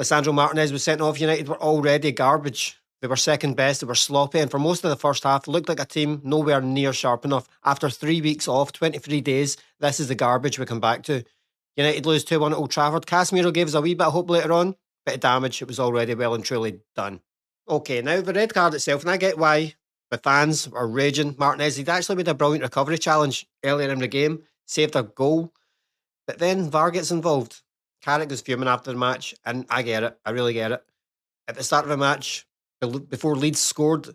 Lisandro Martinez was sent off. United were already garbage. They were second best. They were sloppy. And for most of the first half, looked like a team nowhere near sharp enough. After 3 weeks off, 23 days, this is the garbage we come back to. United lose 2-1 at Old Trafford. Casemiro gave us a wee bit of hope later on. Bit of damage. It was already well and truly done. Okay, now the red card itself, and I get why the fans are raging. Martinez, he'd actually made a brilliant recovery challenge earlier in the game, saved a goal, but then VAR gets involved. Carrick was fuming after the match, and I get it. I really get it. At the start of the match, before Leeds scored,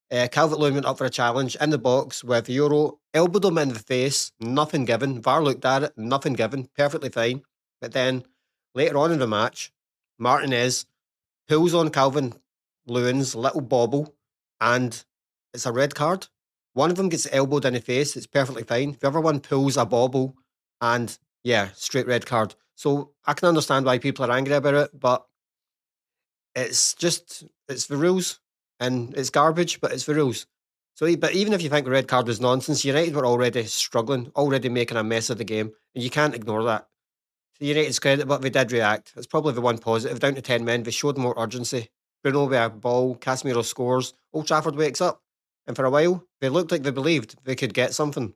Calvert-Lewin went up for a challenge in the box with Euro, elbowed him in the face, nothing given. VAR looked at it, nothing given, perfectly fine. But then later on in the match, Martinez pulls on Calvert-Lewin's little bobble, and it's a red card. One of them gets elbowed in the face, it's perfectly fine. The other one pulls a bobble, and yeah, straight red card. So I can understand why people are angry about it, but it's the rules, and it's garbage, but it's the rules. So, but even if you think the red card was nonsense, United were already struggling, already making a mess of the game, and you can't ignore that. To United's credit, but they did react. It's probably the one positive. Down to 10 men, they showed more urgency. Bruno with a ball, Casemiro scores, Old Trafford wakes up. And for a while, they looked like they believed they could get something.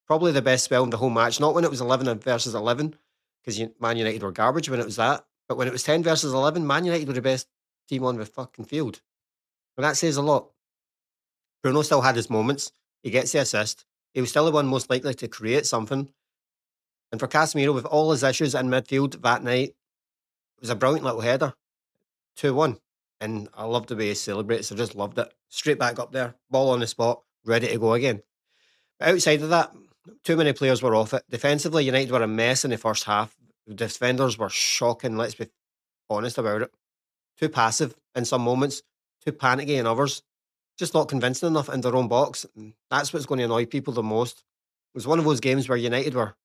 Probably the best spell in the whole match. Not when it was 11 versus 11, because Man United were garbage when it was that. But when it was 10 versus 11, Man United were the best team on the fucking field. And that says a lot. Bruno still had his moments. He gets the assist. He was still the one most likely to create something. And for Casemiro, with all his issues in midfield that night, it was a brilliant little header. 2-1. And I loved the way he celebrates. I just loved it. Straight back up there, ball on the spot, ready to go again. But outside of that, too many players were off it. Defensively, United were a mess in the first half. The defenders were shocking, let's be honest about it. Too passive in some moments, too panicky in others. Just not convincing enough in their own box. And that's what's going to annoy people the most. It was one of those games where United were...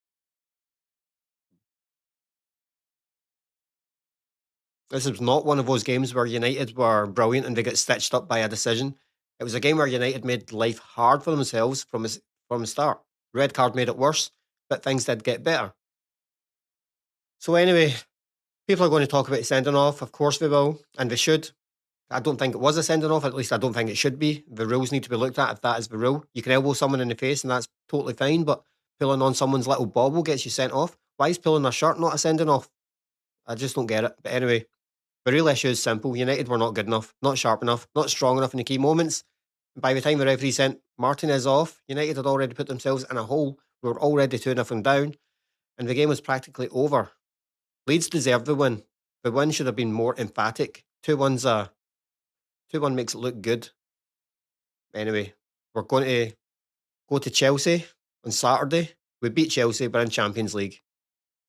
This was not one of those games where United were brilliant and they get stitched up by a decision. It was a game where United made life hard for themselves from the start. Red card made it worse, but things did get better. So anyway, people are going to talk about sending off. Of course they will, and they should. I don't think it was a sending off. At least I don't think it should be. The rules need to be looked at if that is the rule. You can elbow someone in the face and that's totally fine, but pulling on someone's little bobble gets you sent off. Why is pulling their shirt not a sending off? I just don't get it. But anyway, the real issue is simple. United were not good enough, not sharp enough, not strong enough in the key moments. By the time the referee sent Martinez off, United had already put themselves in a hole. We were already 2-0 down, and the game was practically over. Leeds deserved the win. The win should have been more emphatic. 2-1 makes it look good. Anyway, we're going to go to Chelsea on Saturday. We beat Chelsea, we're in Champions League.